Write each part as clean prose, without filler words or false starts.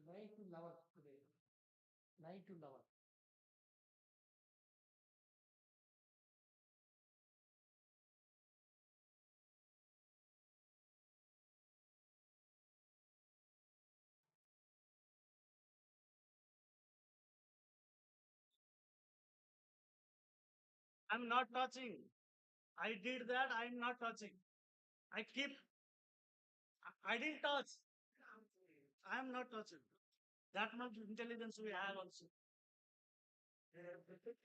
9 to 11 today. 9 to 11. I'm not touching. I did that. I'm not touching. I keep. I didn't touch. I'm not touching. That much intelligence we have also. Yeah.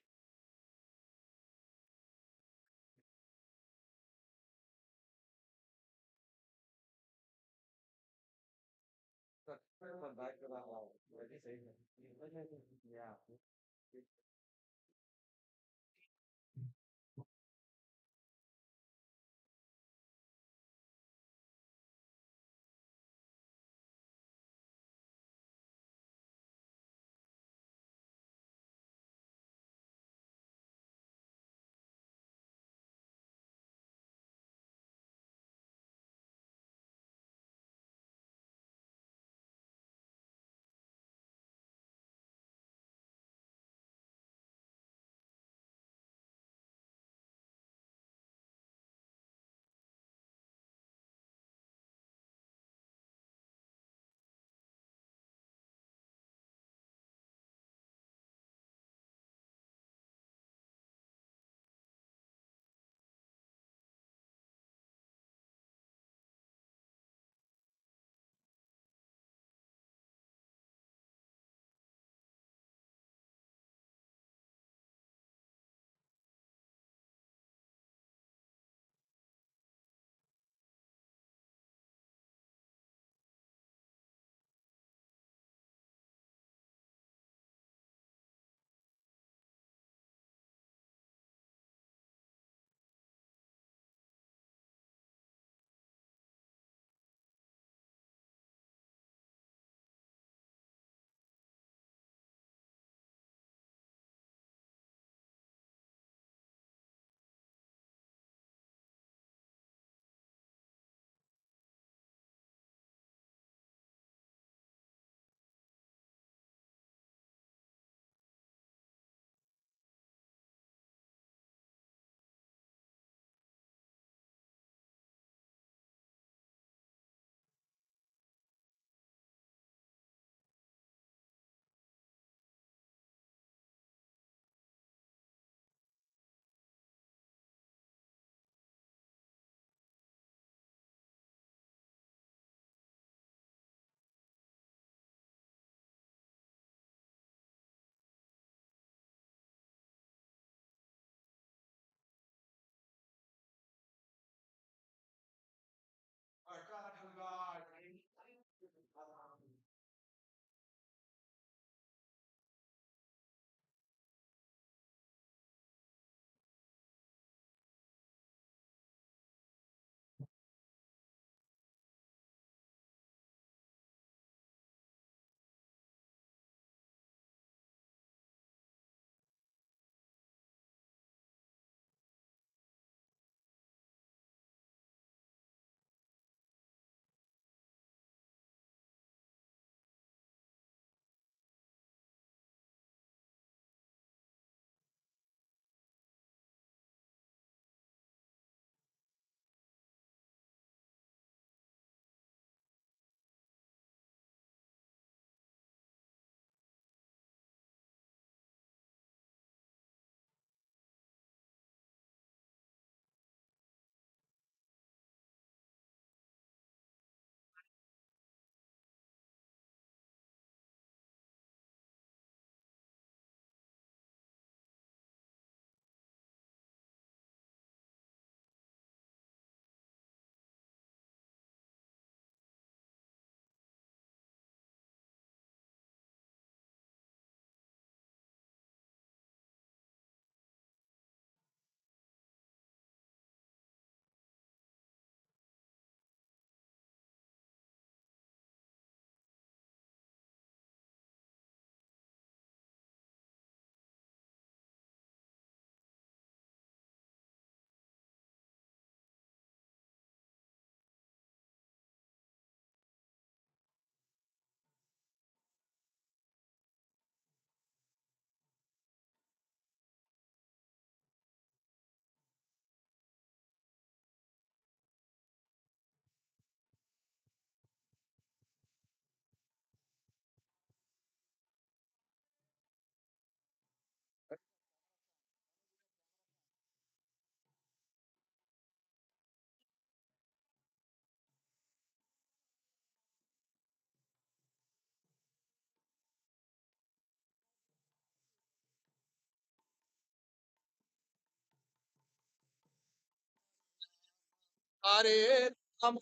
Hare Ram,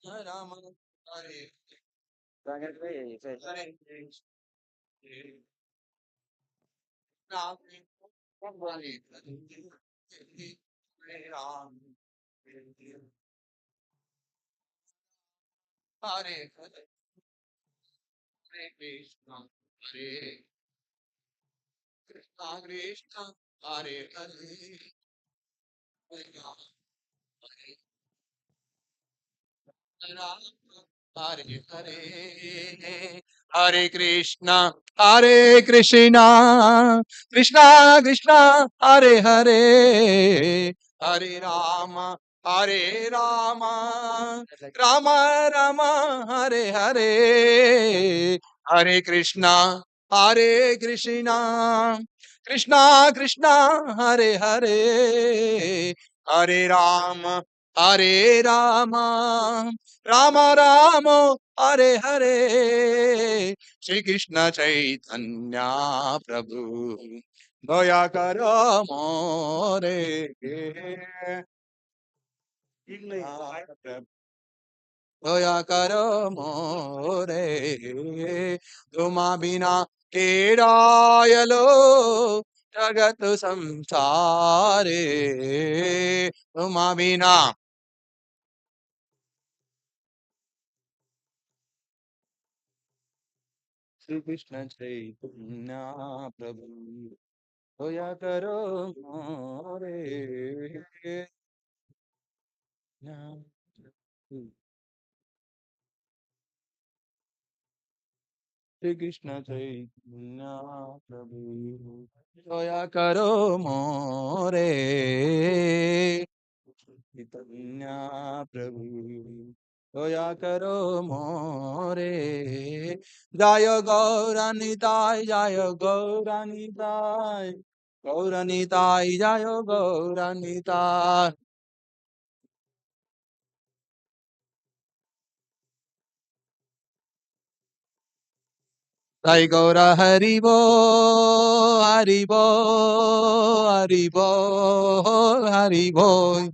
Ram Hare Hare Ram, Hare Ram, Hare Krishna, Hare Krishna, Krishna, Hare Hare, Hare Ram, Hare Ram, Hare Hare, Hare Krishna, Hare Krishna, Krishna Krishna, Hare Hare, Hare Rama, Hare Rama, Rama Rama, Hare Hare, Hare Krishna, Hare Krishna, Krishna Krishna, Hare Hare, Hare Rama, Hare Rama, Rama Rama, Hare Hare, Shri Krishna Chaitanya Prabhu, Daya Karo More, Daya Karo More, Tuma Bina Kedayalo, Jagat Samsare, Tuma Bina. Shri Krishna Chaitanya Prabhu, Daya Karo More, Shri Krishna Chaitanya Prabhu, Daya Karo More, Chaitanya Prabhu, Daya Karo More, Jaya Gauranitai, Jaya Gauranitai, Gauranitai, Jaya Gauranitai. Jai Gaura Haribo, Haribo, Haribo, Haribo.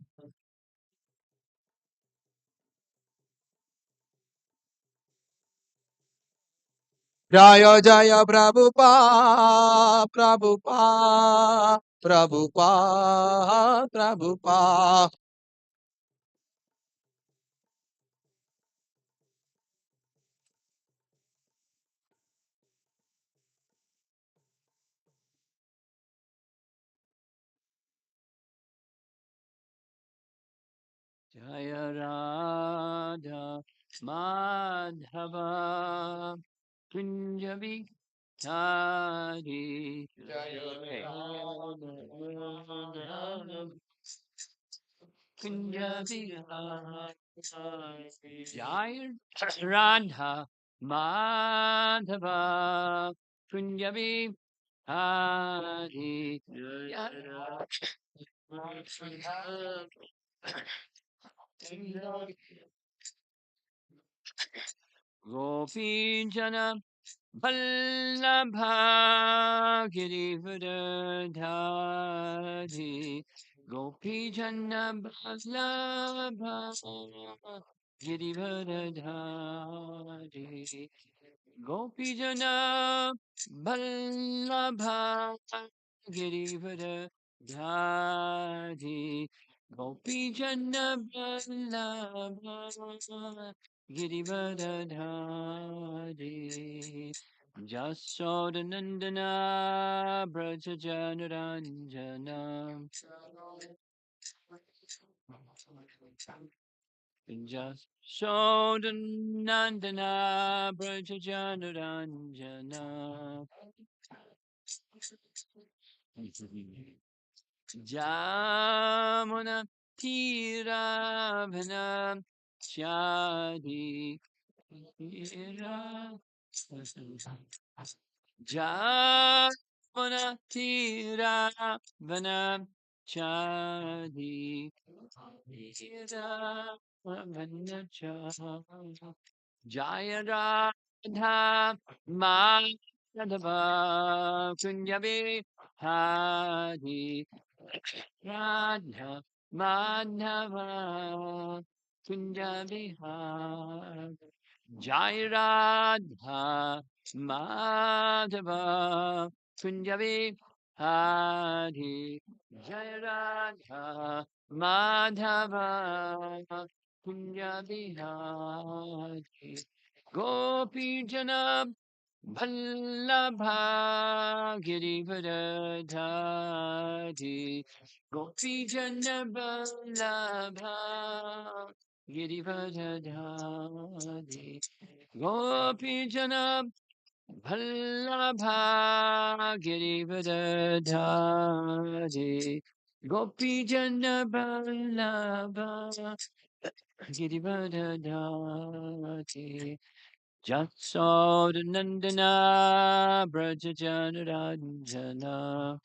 Jaya Jaya Prabhupada, Prabhupada, Prabhupada, Prabhupada. Jaya Radha Madhava Kunjabi Hari Kunjabi Jaya Radha Madhava Kunjabi Hari Gopi Jana Vallabha Girivardhari Gopi Jana Vallabha Girivardhari Gopi Jana Vallabha Girivardhari Gopi Jana Vallabha Girivardhari Jasodhanandana Brajajanuranjana Jasodhanandana Brajajanuranjana Jamuna Tiravana Chadi Jamuna Tiravana Chadi Tiravana Chadi Jaya Radha Madhava Kunjabi Hari Radha Madhava Kunja Vihar. Jai Radha Madhava Kunja Hari. Jai Radha Madhava Kunja Hari. Gopi Jana Vallabha Girivardhari. Gopi Jana Vallabha Girivardhari. Gopi Jana Vallabha Girivardhari. Gopi Jana Vallabha Girivardhari. Jasodanandana Brajajanarajana.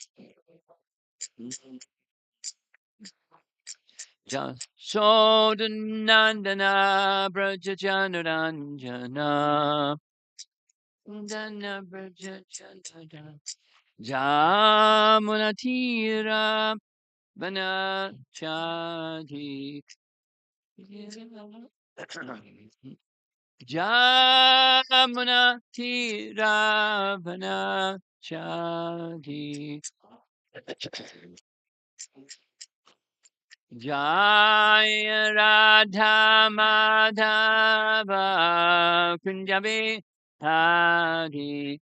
Jasodanandana Brajajanarajana. Dana Brajajanarajana. Jamunatira Vanachadi. Jamuna Tiravana Chadi. Jaya Radha Madhava Kunjabi Hari.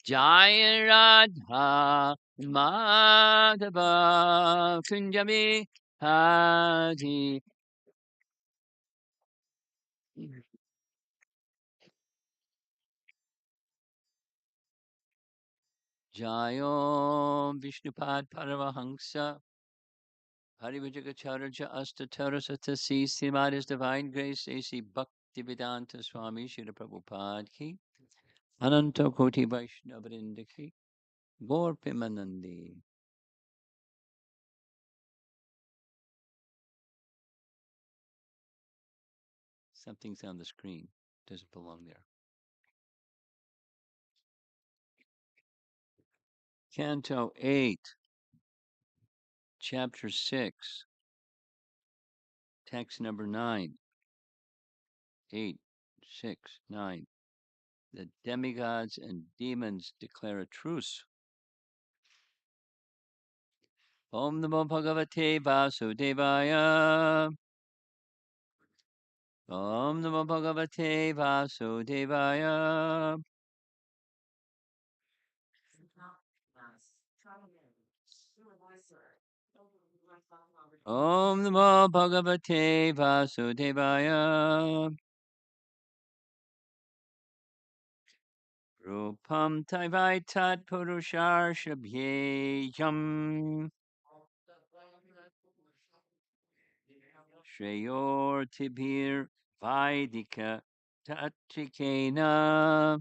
Jaya Radha Madhava Kunjabi Hari. Jayo Vishnupad Paravahamsa Harivajagacharya Astatarasatasi Srimad His Divine Grace A.C. Bhaktivedanta Swami Srila Prabhupada Ki Ananta Koti Vaishnavrinda Ki Gaur Pimanandi. Something's on the screen. Doesn't belong there. Canto 8, Chapter 6, Text number 9. 8, 6, 9. The demigods and demons declare a truce. Om Namo Bhagavate Vasudevaya. Om Namo Bhagavate Vasudevaya. Om Namo Bhagavate Vasudevaya. Rupam Taivaitat Purushar Shabhyam. Shreyor Tibir Vaidika Tatrikena.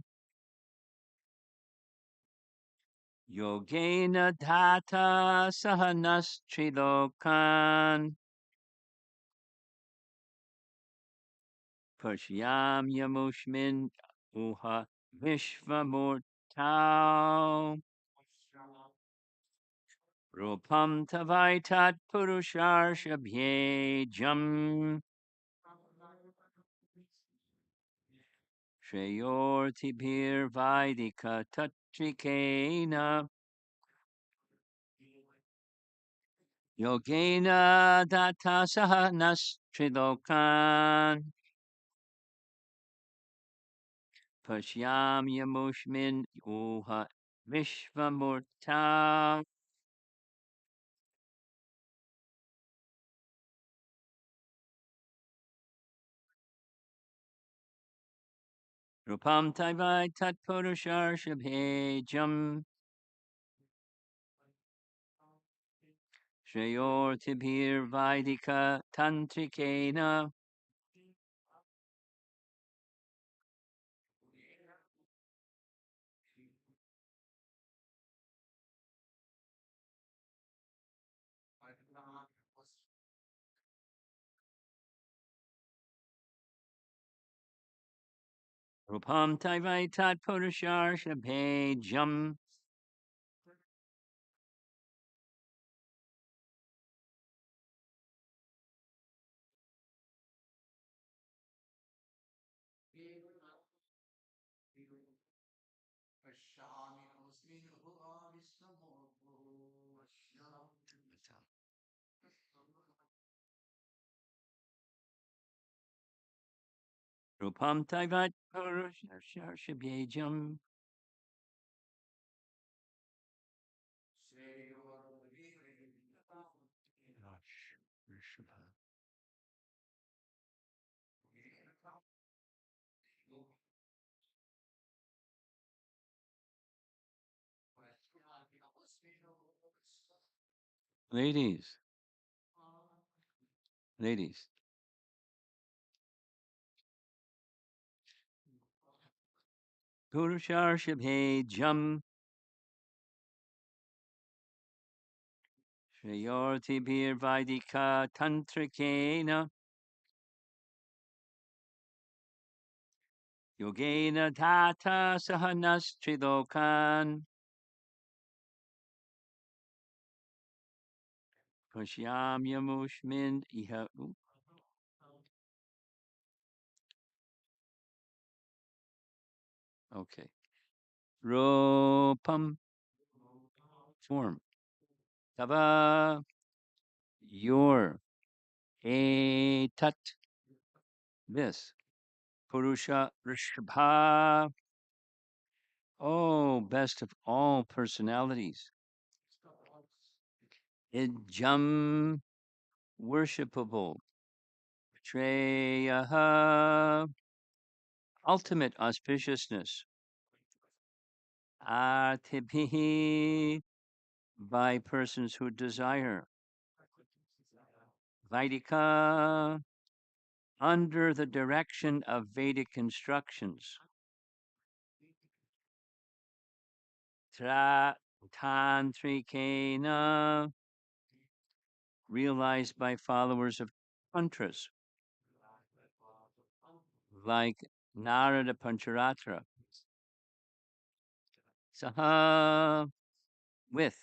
Yogena Dhata Sahanas Trilokan. Pashyam Yamushmin Uha Vishvamurtau. Rupam Tavaitat Purushar Shabhyejam. Shreyor Tibir Vaidika Tatrikena. Yogena Data Sahanas Trilokan. Pashyam Yamushmin Uha Vishvamurta. Rupam Taivai Tat Purushar Shabhejam. Shreyor Tibir Vaidika Tantrikena. Rupam Taivai Tat Purushar Shabhejam. Rupam Taivat Purushar Shabhejam. Ladies, ladies, Purushar Shabhejam. Shreyorti Bir Vaidika Tantrikena. Yogena Tata Sahanas Trilokan. Pashyam Yamushmin Iha. Okay. Ropam form. Tava your a tat this. Purusha Rishabha. Oh, best of all personalities. Ijam worshipable. Treyaha ultimate auspiciousness. Atibhi by persons who desire. Vaidika under the direction of Vedic instructions. Tantrikena realized by followers of tantras like Narada Pancharatra. Saha with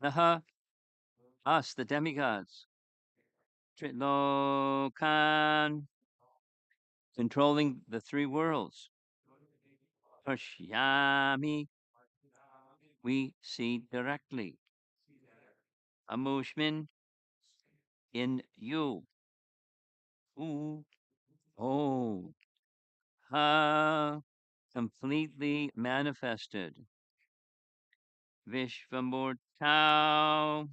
Naha us the demigods. Tritlokan controlling the three worlds. Pashyami we see directly. Amushmin in you. Ooh, oh, ha, completely manifested. Vishvamurtau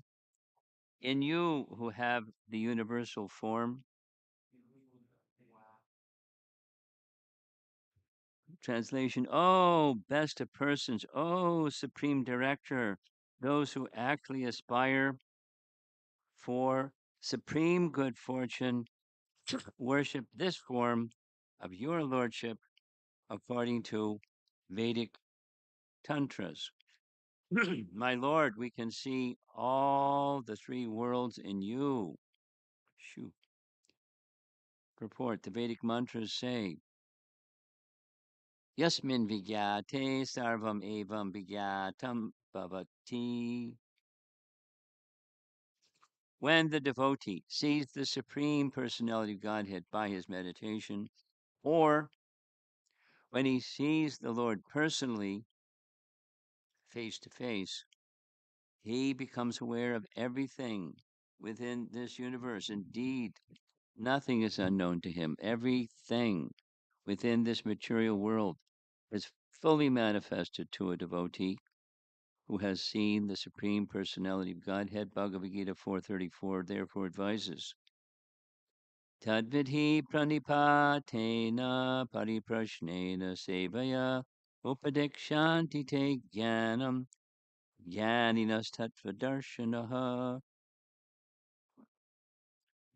in you who have the universal form. Translation, oh, best of persons, oh, supreme director, those who actually aspire for supreme good fortune, worship this form of your lordship according to Vedic tantras. My lord, we can see all the three worlds in you. Shoo. Purport, the Vedic mantras say, Yasmin vigyate sarvam evam vigyatam bhavati. When the devotee sees the Supreme Personality of Godhead by his meditation, or when he sees the Lord personally, face to face, he becomes aware of everything within this universe. Indeed, nothing is unknown to him. Everything within this material world is fully manifested to a devotee who has seen the Supreme Personality of Godhead. Bhagavad Gita 4:34 therefore advises, Tadvidhi pranipatena pariprashnena sevaya upadikshanti te jnanam jnaninas tatvadarshanaha.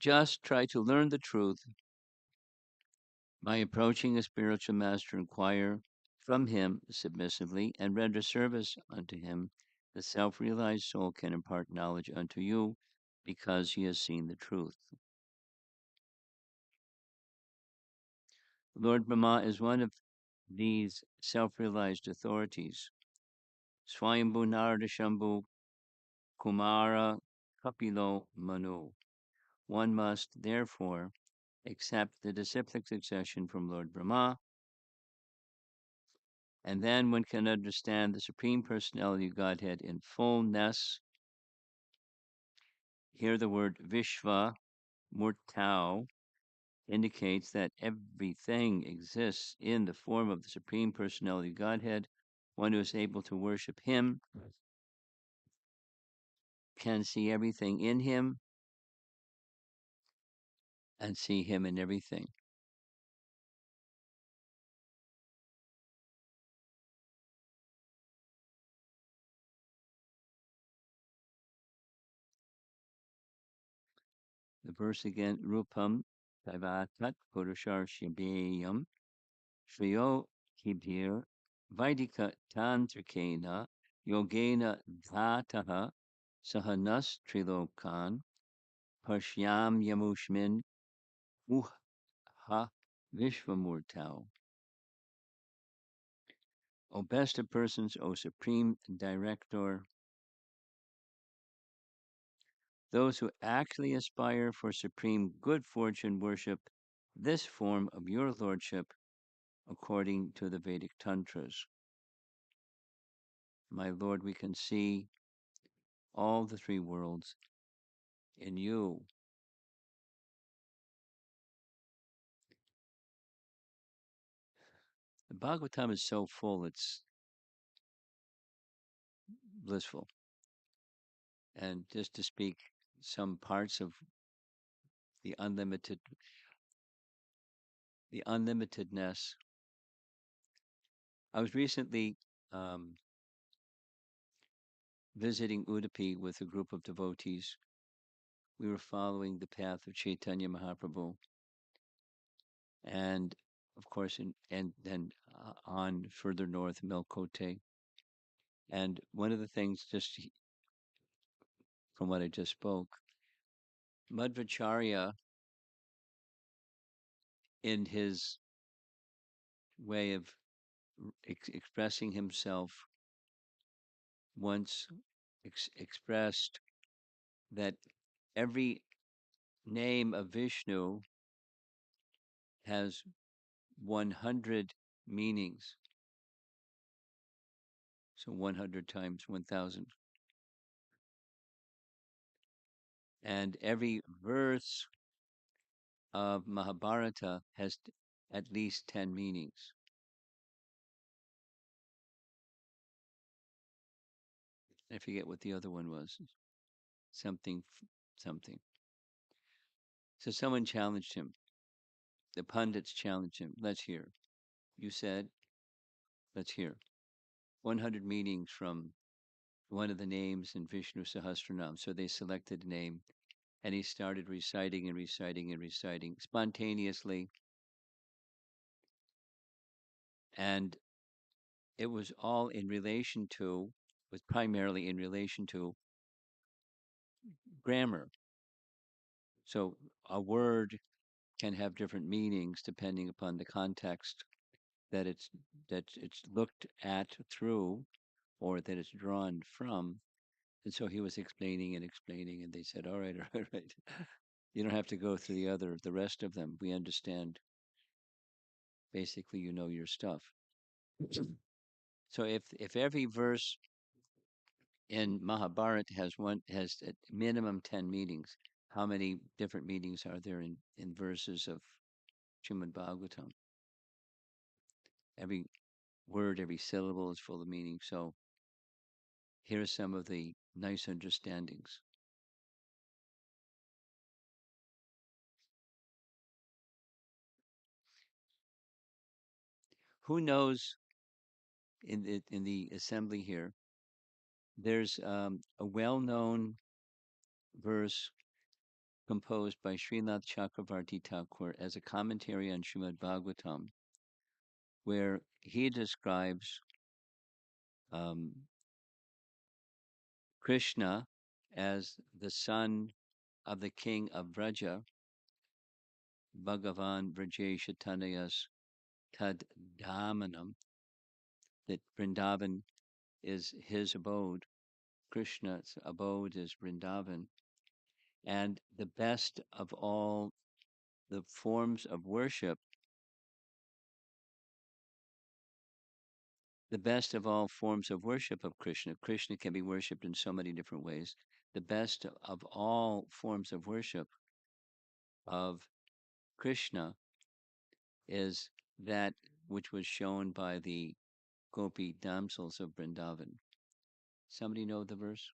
Just try to learn the truth by approaching a spiritual master, inquire from him submissively and render service unto him. The self-realized soul can impart knowledge unto you because he has seen the truth. Lord Brahma is one of these self-realized authorities, Swayambhu Narada Shambhu Kumara Kapilo Manu. One must therefore accept the disciplic succession from Lord Brahma, and then one can understand the Supreme Personality of Godhead in fullness. Here the word Vishva Murtau indicates that everything exists in the form of the Supreme Personality of Godhead. One who is able to worship Him can see everything in Him and see Him in everything. The verse again, Rupam Taivatat Purushar Shibeyam Shriyo Hibhir Vaidika Tantrikena Yogena Dhataha Sahanas Trilokan Pashyam Yamushmin Uha Vishvamurtau. O best of persons, O supreme director, those who actually aspire for supreme good fortune worship this form of your lordship according to the Vedic tantras. My Lord, we can see all the three worlds in you. The Bhagavatam is so full, it's blissful. And just to speak some parts of the unlimitedness. I was recently visiting Udupi with a group of devotees. We were following the path of Chaitanya Mahaprabhu, and of course, and then on further north, Melkote. And one of the things, just from what I just spoke, Madhvacharya, in his way of expressing himself, once expressed that every name of Vishnu has 100 meanings. So 100 times 1,000. And every verse of Mahabharata has at least 10 meanings. I forget what the other one was. Something. So someone challenged him. The pundits challenged him. Let's hear. You said, let's hear. 100 meanings from one of the names in Vishnu Sahasranam. So they selected a name, and he started reciting and reciting and reciting spontaneously. And it was all was primarily in relation to grammar. So a word can have different meanings depending upon the context that it's looked at through, or that it's drawn from. And so he was explaining and explaining, and they said, all right, all right. You don't have to go through the rest of them. We understand. Basically, you know your stuff. So if every verse in Mahabharata has at minimum 10 meanings, how many different meanings are there in verses of Srimad Bhagavatam? Every word, every syllable is full of meaning. So here are some of the nice understandings. Who knows, in the assembly here, there's a well-known verse composed by Srinath Chakravarti Thakur as a commentary on Srimad Bhagavatam, where he describes Krishna as the son of the king of Vraja, Bhagavan Vrajeshtanayas tad dhamanam, that Vrindavan is his abode. Krishna's abode is Vrindavan. And the best of all the forms of worship, the best of all forms of worship of Krishna. Krishna can be worshipped in so many different ways. The best of all forms of worship of Krishna is that which was shown by the Gopi damsels of Vrindavan. Somebody know the verse?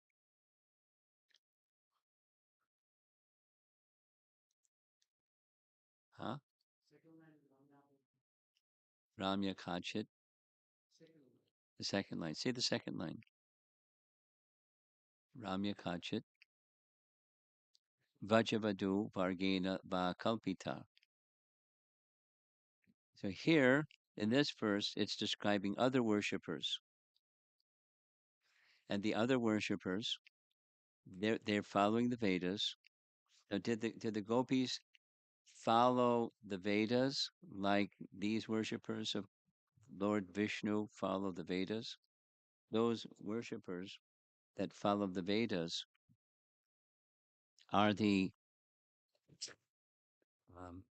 Huh? Ramya Kachit. The second line. Say the second line. Ramya Kachit. Vajavadu Vargena Va Kalpita. So here, in this verse, it's describing other worshippers. And the other worshippers, they're following the Vedas. Now, did the gopis follow the Vedas like these worshippers of Lord Vishnu follow the Vedas? Those worshippers that follow the Vedas are the um,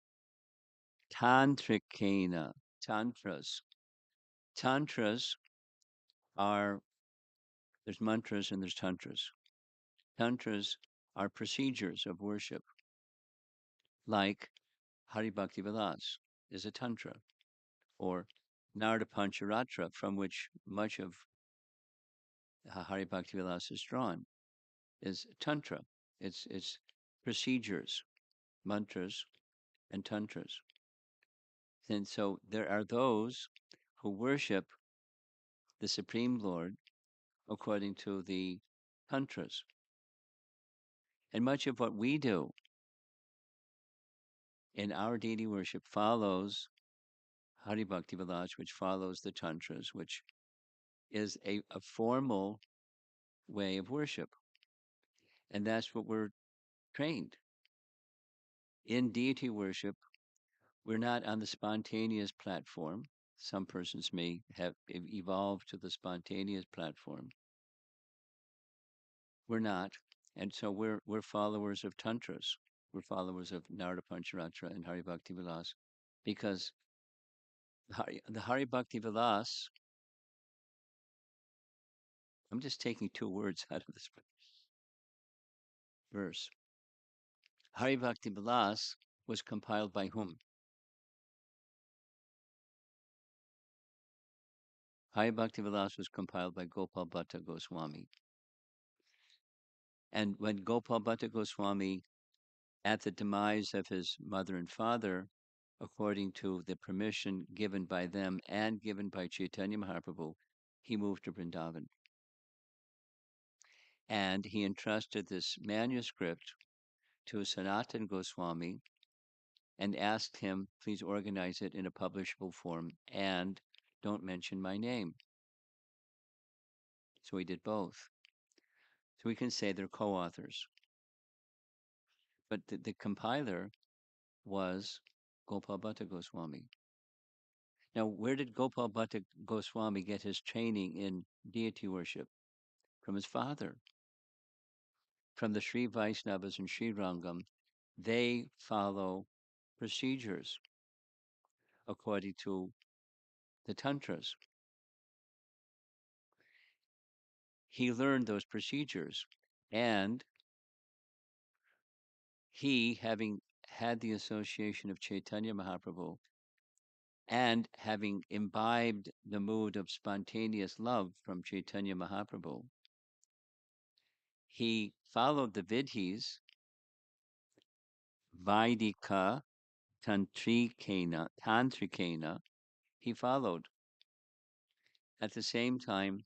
tantrikena, tantras. Tantras are, there's mantras and there's tantras. Tantras are procedures of worship, like Hari Bhakti Vilas is a tantra, or Narada Pancharatra, from which much of Hari Bhakti Vilas is drawn, is tantra. It's procedures, mantras, and tantras. And so there are those who worship the Supreme Lord according to the tantras. And much of what we do in our deity worship follows Hari Bhakti Vilas, which follows the tantras, which is a formal way of worship. And that's what we're trained. In deity worship, we're not on the spontaneous platform. Some persons may have evolved to the spontaneous platform. We're not. And so we're followers of tantras. We're followers of Narada Pancharatra and Hari Bhakti Vilas, because the Hari Bhakti Vilas, I'm just taking two words out of this verse. Hari Bhakti Vilas was compiled by whom? Hari Bhakti Vilas was compiled by Gopal Bhatta Goswami. And when Gopal Bhatta Goswami, at the demise of his mother and father, according to the permission given by them and given by Chaitanya Mahaprabhu, he moved to Vrindavan. And he entrusted this manuscript to Sanatan Goswami and asked him, please organize it in a publishable form and don't mention my name. So he did both. So we can say they're co-authors. But the compiler was Gopal Bhatta Goswami. Now, where did Gopal Bhatta Goswami get his training in deity worship? From his father. From the Sri Vaishnavas and Sri Rangam, they follow procedures according to the tantras. He learned those procedures, and he, having had the association of Chaitanya Mahaprabhu and having imbibed the mood of spontaneous love from Chaitanya Mahaprabhu, he followed the vidhis, Vaidika, Tantrikena, he followed. At the same time,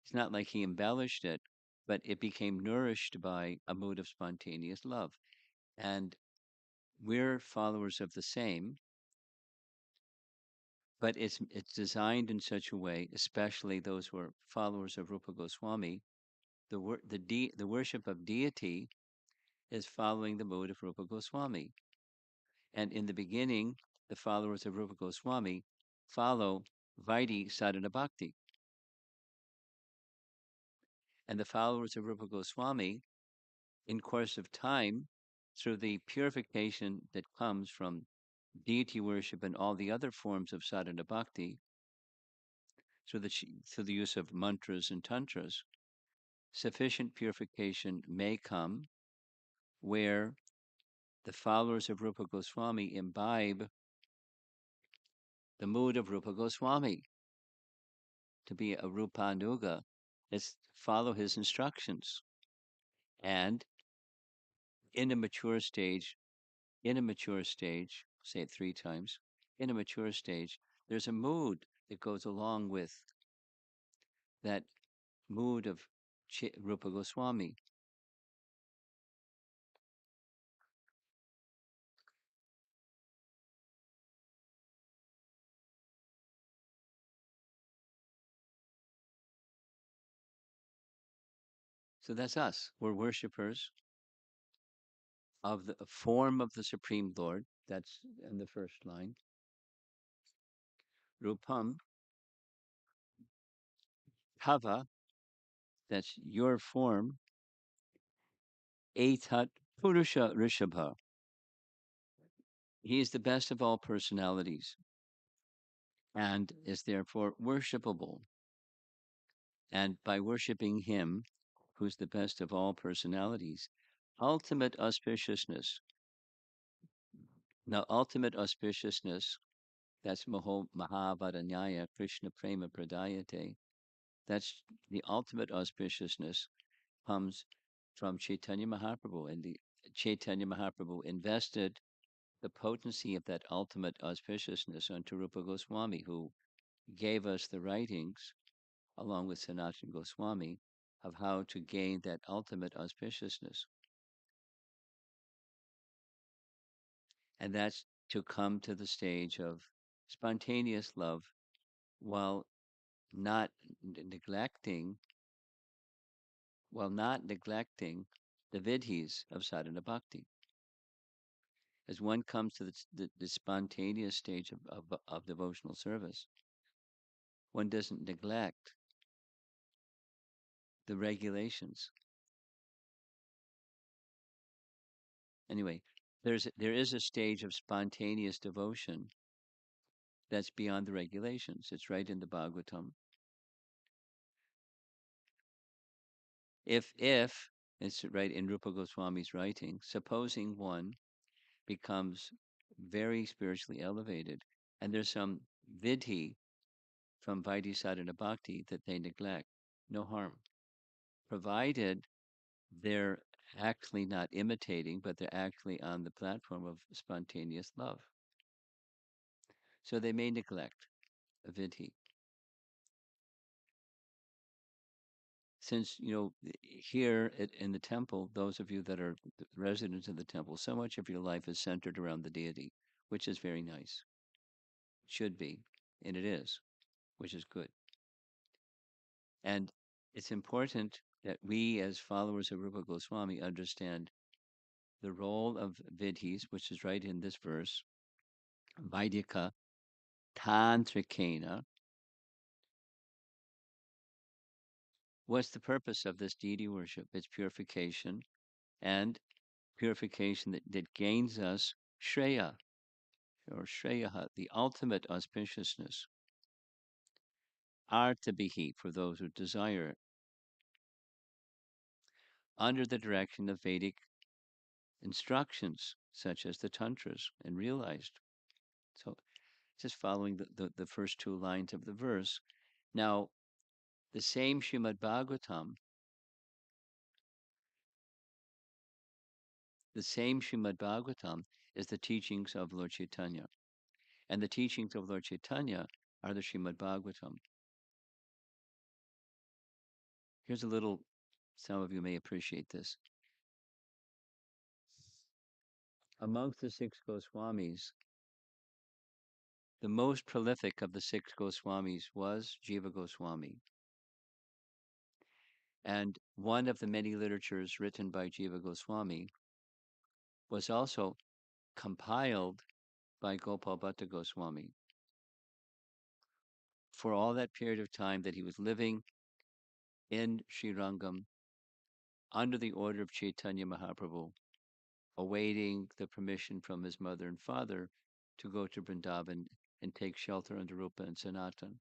it's not like he embellished it, but it became nourished by a mood of spontaneous love. And we're followers of the same, but it's designed in such a way, especially those who are followers of Rupa Goswami, the worship of deity is following the mode of Rupa Goswami. And in the beginning, the followers of Rupa Goswami follow Vaidhi sadhana bhakti. And the followers of Rupa Goswami, in course of time, through the purification that comes from deity worship and all the other forms of sadhana bhakti, through the use of mantras and tantras, sufficient purification may come where the followers of Rupa Goswami imbibe the mood of Rupa Goswami. To be a Rupanuga is follow his instructions. And in a mature stage, say it 3 times, in a mature stage, there's a mood that goes along with that mood of Rupa Goswami. So that's us. We're worshippers of the form of the Supreme Lord. That's in the first line. Rupam, Tava, that's your form. Etat Purusha Rishabha. He is the best of all personalities and is therefore worshipable. And by worshiping him, who's the best of all personalities, ultimate auspiciousness. Now, ultimate auspiciousness, that's Mahabharanyaya Krishna Prema Pradayate. That's the ultimate auspiciousness comes from Chaitanya Mahaprabhu. And the Chaitanya Mahaprabhu invested the potency of that ultimate auspiciousness onto Rupa Goswami, who gave us the writings, along with Sanatana Goswami, of how to gain that ultimate auspiciousness. And that's to come to the stage of spontaneous love while not neglecting the vidhis of sadhana bhakti. As one comes to the spontaneous stage of devotional service, one doesn't neglect the regulations. Anyway, there is a stage of spontaneous devotion that's beyond the regulations. It's right in the Bhagavatam. If it's right in Rupa Goswami's writing, supposing one becomes very spiritually elevated, and there's some vidhi from Vaidhi Sadhana Bhakti that they neglect, no harm, provided they're actually not imitating, but they're actually on the platform of spontaneous love. So they may neglect a vidhi. Since, here in the temple, those of you that are residents of the temple, so much of your life is centered around the deity, which is very nice. Should be, and it is, which is good. And it's important that we, as followers of Rupa Goswami, understand the role of vidhis, which is right in this verse, Vaidika Tantrikena. What's the purpose of this deity worship? It's purification, and purification that gains us Shreya, or Shreya, the ultimate auspiciousness. Artabihi, for those who desire it, under the direction of Vedic instructions, such as the Tantras, and realized. So, just following the first 2 lines of the verse. Now, the same Srimad Bhagavatam, is the teachings of Lord Chaitanya. And the teachings of Lord Chaitanya are the Srimad Bhagavatam. Here's a little, some of you may appreciate this. Amongst the 6 Goswamis, the most prolific of the 6 Goswamis was Jiva Goswami. And one of the many literatures written by Jiva Goswami was also compiled by Gopal Bhatta Goswami. for all that period of time that he was living in Srirangam under the order of Chaitanya Mahaprabhu, awaiting the permission from his mother and father to go to Vrindavan and take shelter under Rupa and Sanatan.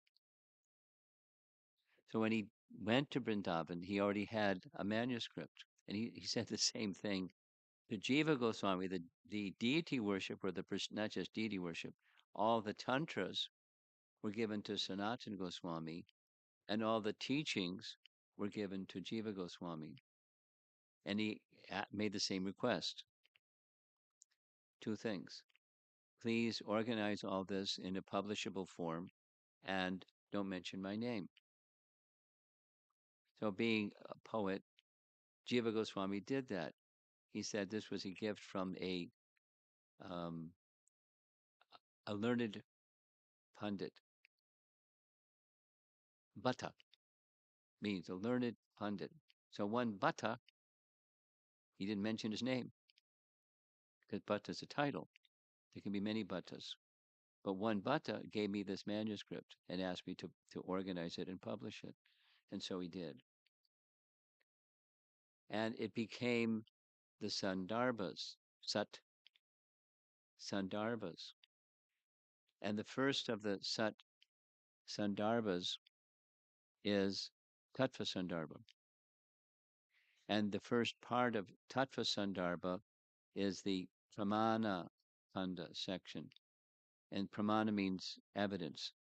So when he went to Vrindavan, he already had a manuscript. And he said the same thing to Jiva Goswami, the deity worship, or not just deity worship, all the tantras were given to Sanatan Goswami, and all the teachings were given to Jiva Goswami. And he made the same request. Two things. Please organize all this in a publishable form and don't mention my name. So being a poet, Jiva Goswami did that. He said this was a gift from um, a learned pundit. Bhatta means a learned pundit. So one Bhatta, he didn't mention his name because Bhatta is a title. There can be many Bhattas. But one Bhatta gave me this manuscript and asked me to organize it and publish it. And so he did. And it became the Sandarbhas, Sat Sandarbhas. And the first of the Sat Sandarbhas is Tattva Sandarbha. And the first part of Tattva Sandarbha is the Pramana Khanda section. And Pramana means evidence.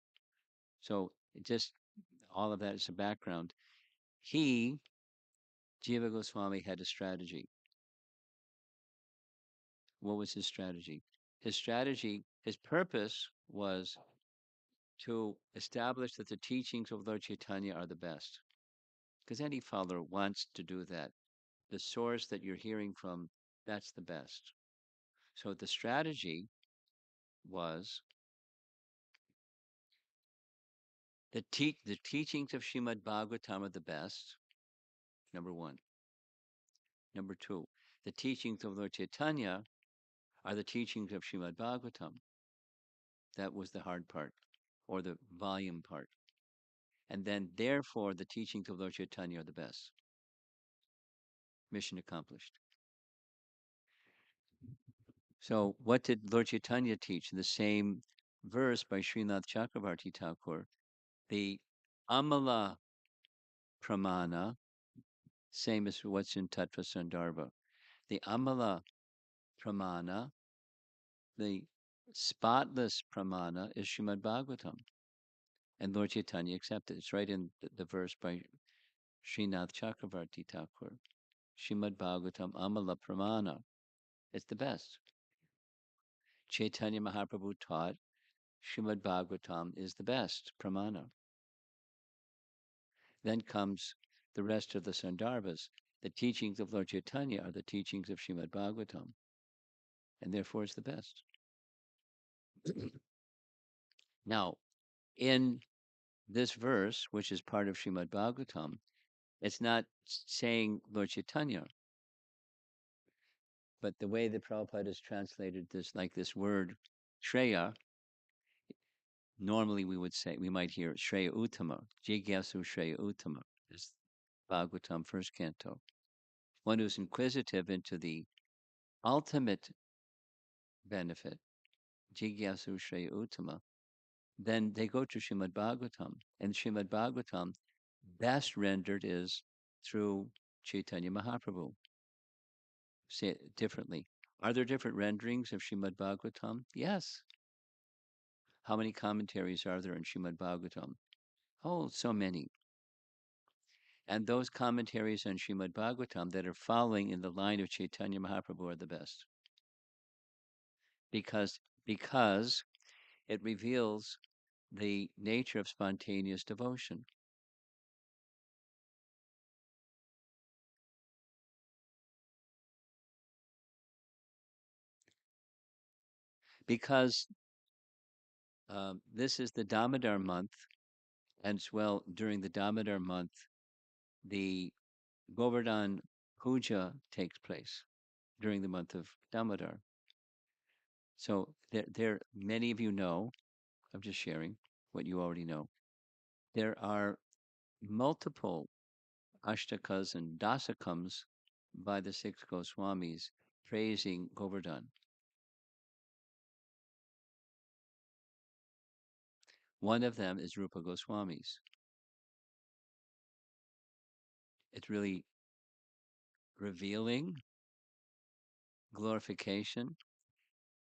So just all of that is a background. Jiva Goswami, had a strategy. What was his strategy? His purpose was to establish that the teachings of Lord Chaitanya are the best. Because any follower wants to do that. The source that you're hearing from, that's the best. So the strategy was the teachings of Srimad Bhagavatam are the best, number one. Number two, the teachings of Lord Chaitanya are the teachings of Srimad Bhagavatam. That was the hard part, or the volume part. And then, therefore, the teachings of Lord Chaitanya are the best. Mission accomplished. So, what did Lord Chaitanya teach? The same verse by Srinath Chakravarti Thakur, the Amala Pramana, same as what's in Tattva Sandarbha. The Amala Pramana, the spotless Pramana, is Srimad Bhagavatam. And Lord Chaitanya accepted. It's right in the verse by Srinath Chakravarti Thakur. Srimad Bhagavatam Amala Pramana. It's the best. Chaitanya Mahaprabhu taught Srimad Bhagavatam is the best Pramana. Then comes the rest of the Sandarbhas. The teachings of Lord Chaitanya are the teachings of Srimad Bhagavatam, and therefore it's the best. Now, in this verse, which is part of Srimad Bhagavatam, it's not saying Lord Chaitanya, but the way the Prabhupada has translated this, like this word, Shreya, normally we might hear Shreya Uttama, Jigyasu Shreya Uttama, is Bhagavatam, first canto. One who's inquisitive into the ultimate benefit, Jigyasu Shreya Uttama, then they go to Srimad Bhagavatam. And Srimad Bhagavatam, best rendered is through Chaitanya Mahaprabhu. Say it differently. Are there different renderings of Srimad Bhagavatam? Yes. How many commentaries are there in Srimad Bhagavatam? Oh, so many. And those commentaries on Srimad Bhagavatam that are following in the line of Chaitanya Mahaprabhu are the best. Because it reveals the nature of spontaneous devotion. Because this is the Damodar month, and as well during the Damodar month, the Govardhan Puja takes place during the month of Damodar. So there many of you know, I'm just sharing what you already know. There are multiple ashtakas and dasakams by the six Goswamis praising Govardhan. One of them is Rupa Goswami's. It's really revealing glorification.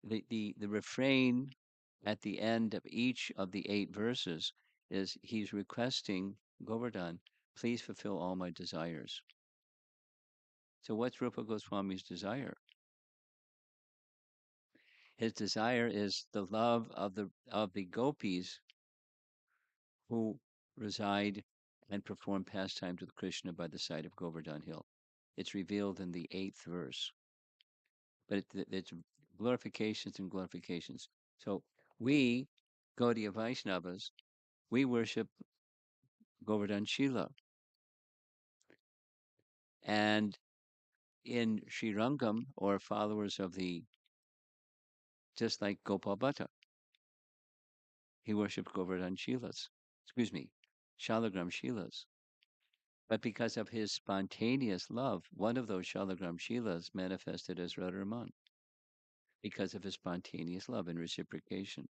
The refrain at the end of each of the 8 verses is he's requesting Govardhan, please fulfill all my desires. So what's Rupa Goswami's desire? His desire is the love of the gopis who reside and perform pastimes with Krishna by the side of Govardhan Hill. It's revealed in the 8th verse. But it's glorifications and glorifications. So we, Gaudiya Vaishnavas, we worship Govardhan Shila. And in Sri Rangam, or followers of the, just like Gopal Bhatta, he worshipped Govardhan Shilas, excuse me, Shalagram Shilas. But because of his spontaneous love, one of those Shalagram Shilas manifested as Radharaman because of his spontaneous love and reciprocation.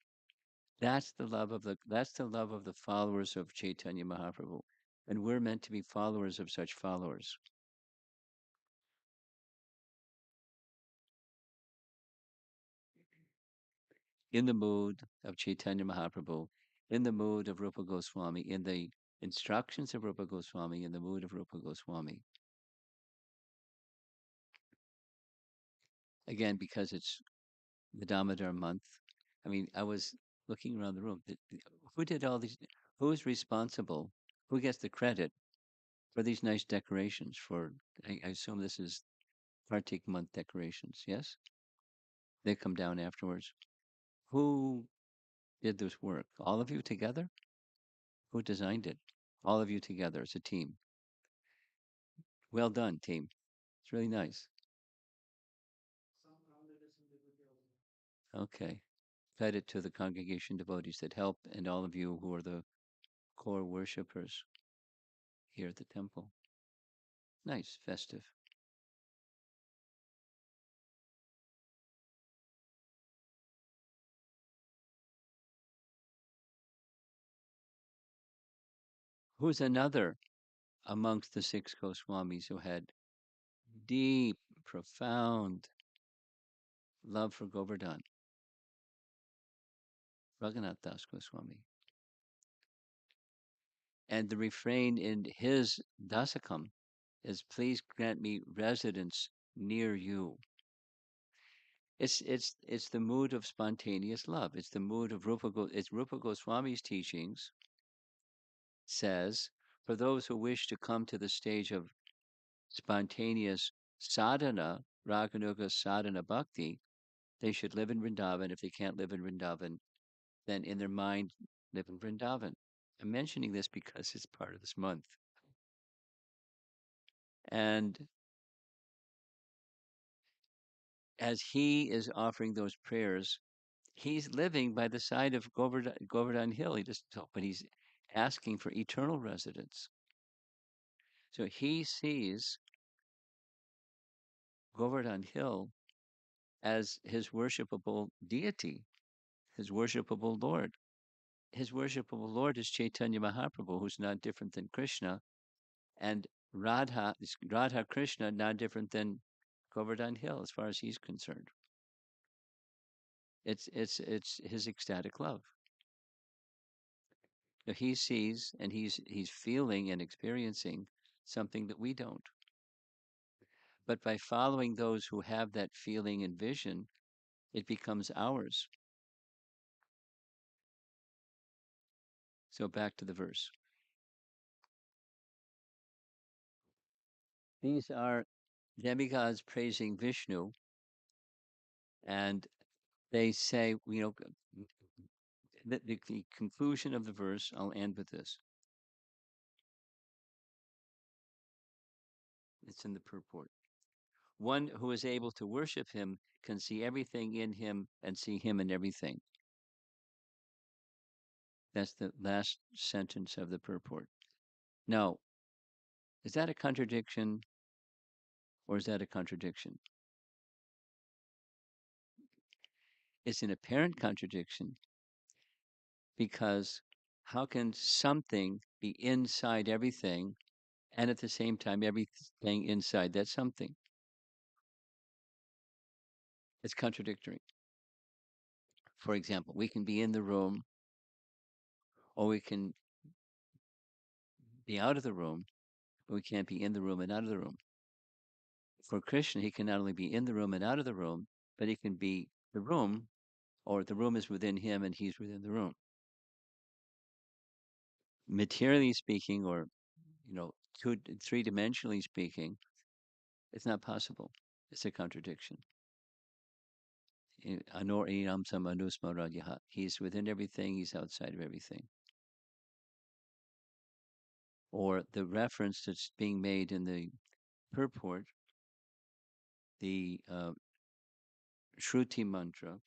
That's the love of the followers of Chaitanya Mahaprabhu. And we're meant to be followers of such followers. In the mood of Chaitanya Mahaprabhu, in the mood of Rupa Goswami, in the instructions of Rupa Goswami, in the mood of Rupa Goswami. Again, because it's the Damodar month. I mean, I was looking around the room. Who did all these? Who is responsible? Who gets the credit for these nice decorations? I assume this is Kartik month decorations. Yes, they come down afterwards. Who did this work? All of you together? Who designed it? All of you together as a team. Well done, team. It's really nice. Okay. Credit to the congregation devotees that help and all of you who are the core worshippers here at the temple. Nice, festive. Who's another amongst the 6 Goswamis who had deep, profound love for Govardhan? Raghunath Das Goswami. And the refrain in his dasakam is, please grant me residence near you. It's the mood of spontaneous love. It's the mood of it's Rupa Goswami's teachings says, for those who wish to come to the stage of spontaneous sadhana, raganuga sadhana bhakti, they should live in Vrindavan. If they can't live in Vrindavan, then in their mind live in Vrindavan. I'm mentioning this because it's part of this month. And as he is offering those prayers, he's living by the side of Govardhan Hill. But he's asking for eternal residence. So he sees Govardhan Hill as his worshipable deity, his worshipable Lord. His worshipable Lord is Chaitanya Mahaprabhu, who's not different than Krishna, and Radha Krishna, not different than Govardhan Hill, as far as he's concerned. It's his ecstatic love. So he sees and he's feeling and experiencing something that we don't. But by following those who have that feeling and vision, it becomes ours. So back to the verse. These are demigods praising Vishnu, and they say, the conclusion of the verse, I'll end with this. It's in the purport. One who is able to worship him can see everything in him and see him in everything. That's the last sentence of the purport. Now, is that a contradiction or is that a contradiction? It's an apparent contradiction because how can something be inside everything and at the same time everything inside that something? It's contradictory. For example, we can be in the room or we can be out of the room, but we can't be in the room and out of the room. For Krishna, he can not only be in the room and out of the room, but he can be the room, or the room is within him and he's within the room. Materially speaking, or three-dimensionally speaking, it's not possible. It's a contradiction. He's within everything, he's outside of everything. Or the reference that's being made in the purport, the Shruti mantra.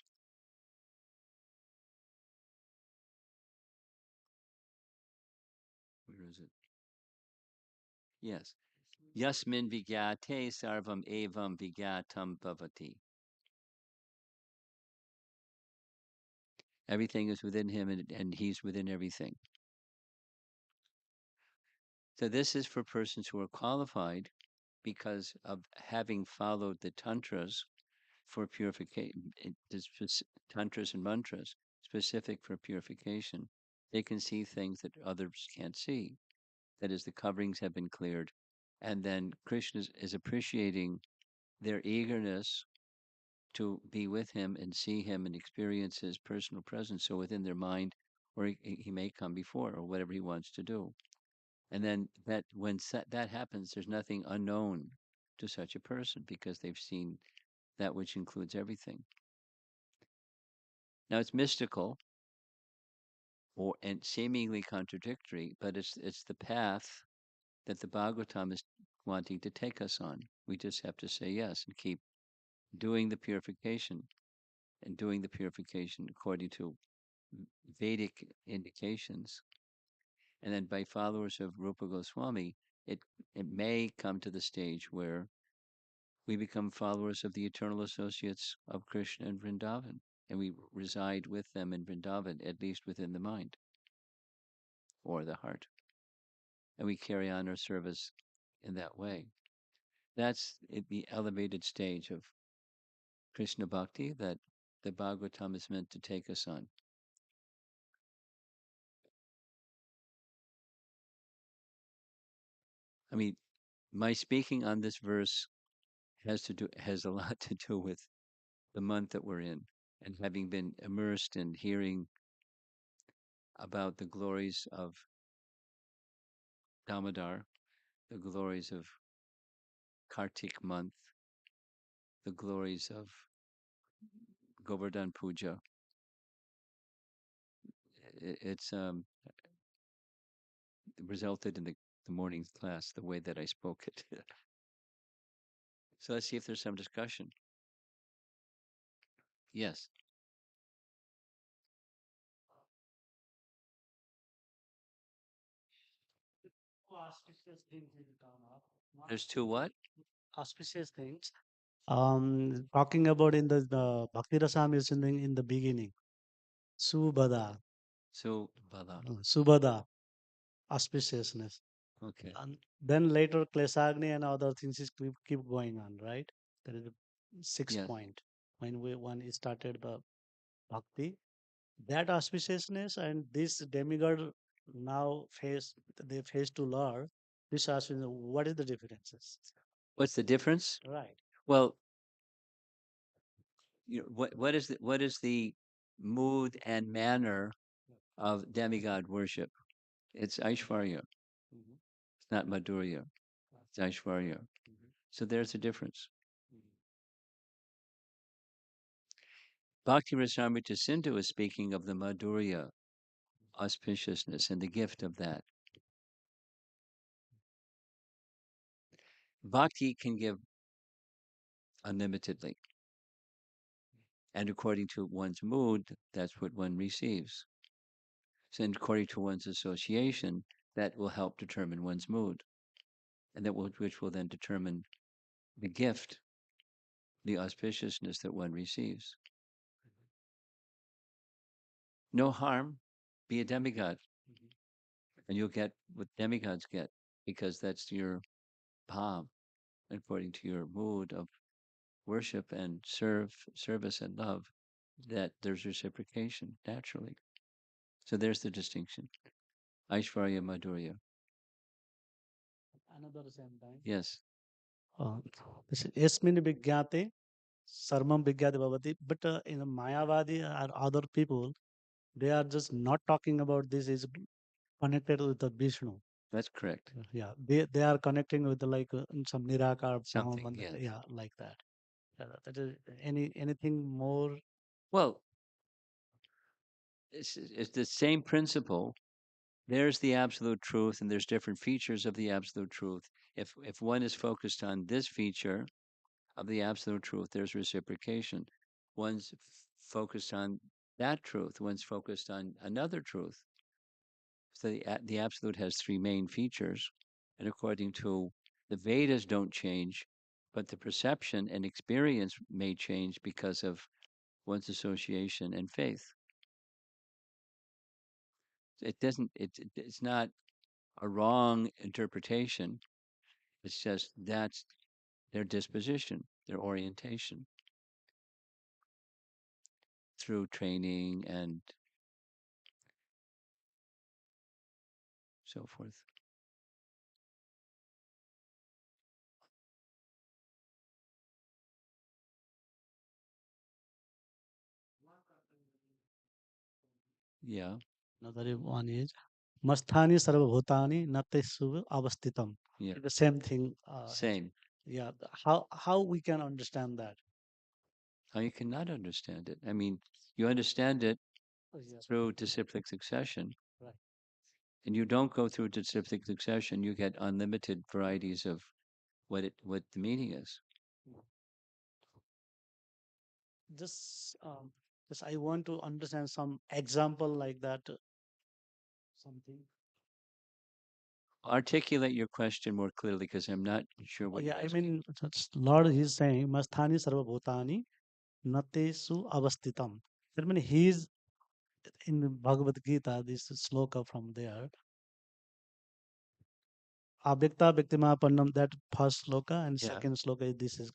Where is it? Yes. Yasmin vigate sarvam evam vigatam bhavati. Everything is within him and he's within everything. So this is for persons who are qualified because of having followed the tantras for purification, tantras and mantras specific for purification. They can see things that others can't see. That is, the coverings have been cleared. And then Krishna is appreciating their eagerness to be with him and see him and experience his personal presence. So within their mind, or he may come before, or whatever he wants to do. And then that when that happens, there's nothing unknown to such a person because they've seen that which includes everything. Now it's mystical and seemingly contradictory, but it's the path that the Bhagavatam is wanting to take us on. We just have to say yes and keep doing the purification and doing the purification according to Vedic indications. And then by followers of Rupa Goswami, it may come to the stage where we become followers of the eternal associates of Krishna and Vrindavan, and we reside with them in Vrindavan, at least within the mind or the heart. And we carry on our service in that way. That's the elevated stage of Krishna Bhakti that the Bhagavatam is meant to take us on. I mean, my speaking on this verse has a lot to do with the month that we're in, and having been immersed in hearing about the glories of Damodar, the glories of Kartik month, the glories of Govardhan Puja. It's resulted in the morning's class, the way that I spoke it. So let's see if there's some discussion. Yes. Auspicious things will come up. There's two what? Auspicious things. Talking about in the Bhakti Rasam is in the beginning. Subhada, So Bala. Subhada, auspiciousness. Okay. And then later Klesagni and other things is keep going on, right? That is the sixth Yes. point. When he started the bhakti, that auspiciousness and this demigod now face to Lord. This auspicious, what is the differences? What's the difference? Right. Well, what is the mood and manner of demigod worship? It's Aishvarya. Mhm. It's not Madhurya. It's Aishvarya. Mhm. So there's a difference. Mhm. Bhakti Rasamrita Sindhu is speaking of the Madhurya, auspiciousness, and the gift of that. Bhakti can give unlimitedly. And according to one's mood, that's what one receives. So, according to one's association, that will help determine one's mood, and which will then determine the gift, the auspiciousness that one receives. No harm, be a demigod, and you'll get what demigods get, because that's your bhav, according to your mood of worship and service and love, that there's reciprocation naturally. So there's the distinction. Aishvarya Madhurya. Another same time. Yes. Yasmin Vigyate, Sarmam Vigyate Bhavati. But in Mayavadi or other people, they are just not talking about this is connected with the Vishnu. That's correct. Yeah, they are connecting with the, like some Nirakar form, Something, and yes. yeah, like that. That is anything more. Well, it's the same principle. There's the absolute truth, and there's different features of the absolute truth. If one is focused on this feature of the absolute truth, there's reciprocation. One's focused on that truth. One's focused on another truth. So the absolute has three main features, and according to the Vedas, don't change, but the perception and experience may change because of one's association and faith. It doesn't. It's not a wrong interpretation. It's just that's their disposition, their orientation through training and so forth. Yeah. Another one is Masthani Sarvabhutani Natesu Avastitam. Yeah. The same thing. Same. Yeah. How we can understand that? How you cannot understand it. I mean, you understand it Yeah. through disciplic succession. Right. And you don't go through disciplic succession, you get unlimited varieties of what the meaning is. Just just I want to understand some example like that. Something. Articulate your question more clearly, because I'm not sure what Yeah, you're I asking. mean, Lord is saying, Masthani Sarvabhutani Natesu Avastitam. That means he is in Bhagavad Gita, this sloka from there. Abhyakta Bhaktima Pannam, that first sloka, and Yeah. second sloka, this is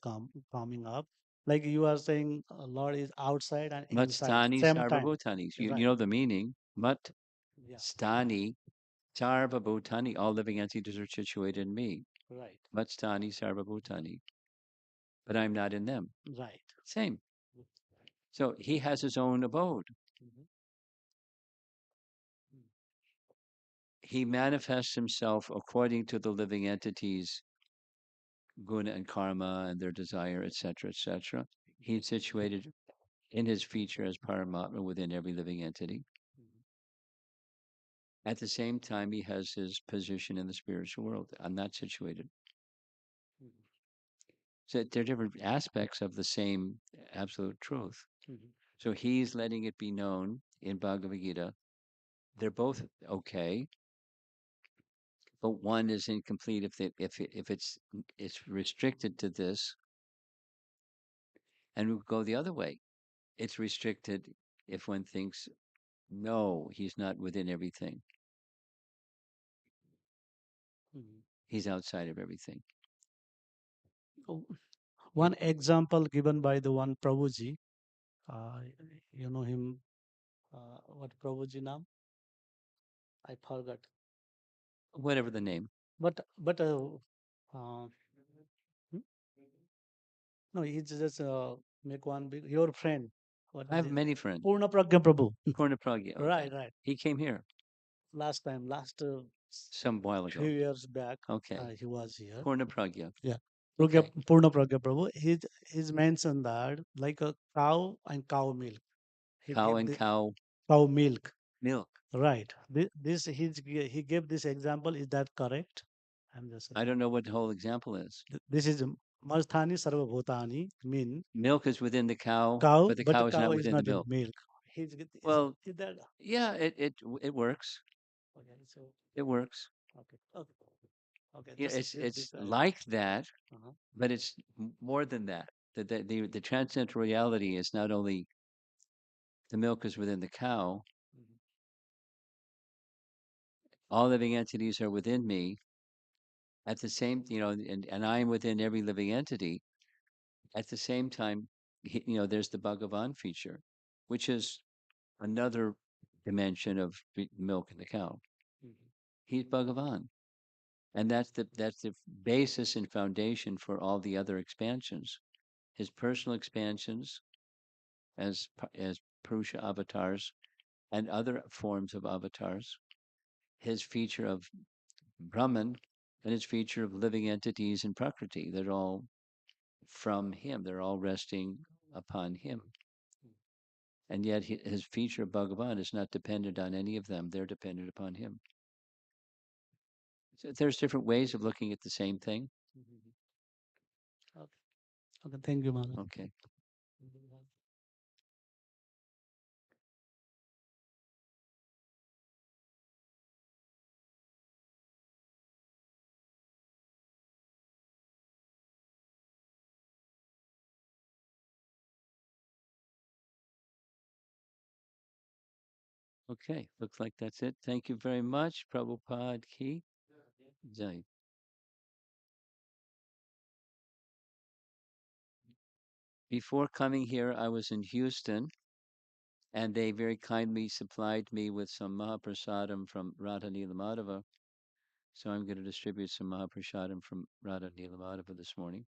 coming up. Like you are saying, Lord is outside and inside, Matstani same time. sarvabhutani. You Right. know the meaning. Mat Yeah. stani sarvabhutani. All living entities are situated in me. Right. Matstani sarvabhutani. But I'm not in them. Right. Same. So he has his own abode. Mhm. He manifests himself according to the living entities, guna and karma and their desire, etc., etc. He's situated in his feature as Paramatma within every living entity. At the same time, he has his position in the spiritual world. I'm not situated. So they're different aspects of the same absolute truth. Mhm. So he's letting it be known in Bhagavad Gita. They're both okay, but one is incomplete if it's restricted to this, and we go the other way. It's restricted if one thinks, no, he's not within everything. Mhm. He's outside of everything. Oh, one example given by the one Prabhuji, uh, you know him, what Prabhuji name? I forgot. Whatever the name. Uh, hmm? No, he's just make one big your friend. What I is have it? many friends. Purna Pragya Prabhu. Purna Pragya. Okay. Right, right. He came here Last time, last some while ago. few years back, Okay. he was here. Purna Pragya. Yeah. Okay. Purna Pragya Prabhu. He's mentioned that like a cow and cow milk. He Cow gave and the cow cow milk. milk. Right. He gave this example. Is that correct? I'm just I don't know what the whole example is. this is Masthani Sarvabhutani mean Milk is within the cow, cow, but the but cow is cow not is within the not in milk. milk. Well, is that yeah, it works. okay? So It works. okay, okay, okay. Yeah, This it's I like that, uh-huh. but it's more than that. The transcendental reality is not only the milk is within the cow, Mhm. all living entities are within me at the same, and I am within every living entity. At the same time, there's the Bhagavan feature, which is another dimension of milk in the cow. Mhm. He's Bhagavan. And that's the basis and foundation for all the other expansions. His personal expansions as Purusha avatars and other forms of avatars, his feature of Brahman, and his feature of living entities in Prakriti. They're all from him. They're all resting upon him. And yet his feature of Bhagavan is not dependent on any of them. They're dependent upon him. So there's different ways of looking at the same thing. Mhm. Okay. Okay. Thank you, Maharaj. Okay. Okay. Looks like that's it. Thank you very much. Prabhupada Ki Jai. Before coming here, I was in Houston, and they very kindly supplied me with some Mahaprasadam from Radha Nilamadava. So I'm going to distribute some Mahaprasadam from Radha Nilamadava this morning.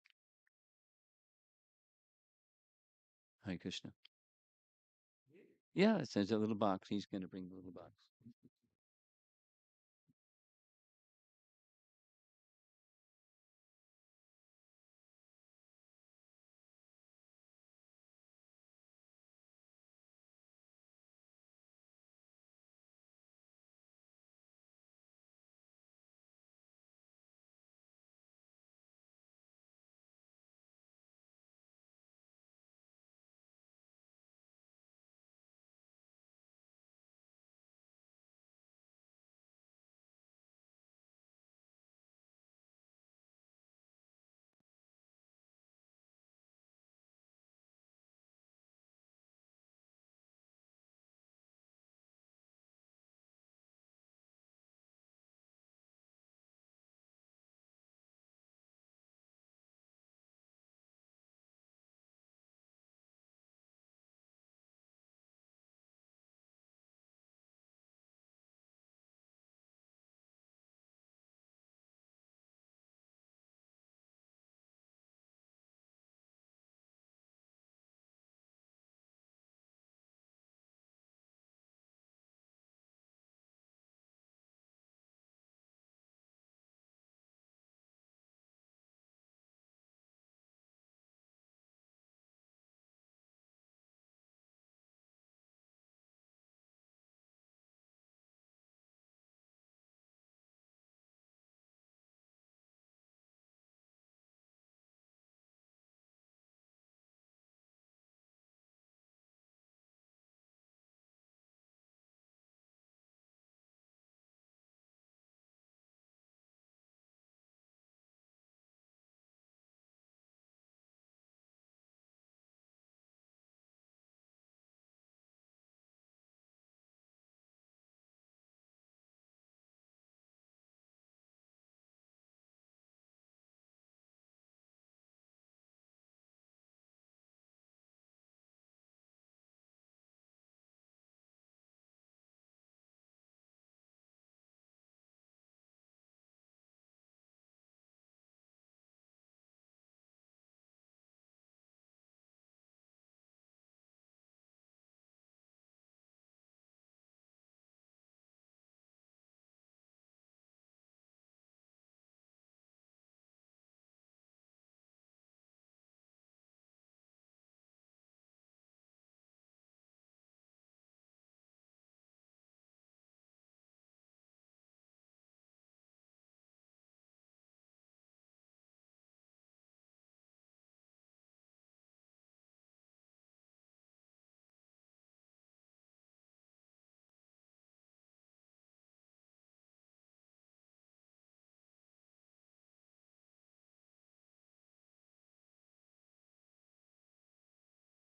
Hare Krishna. Yeah, it says a little box. He's going to bring the little box.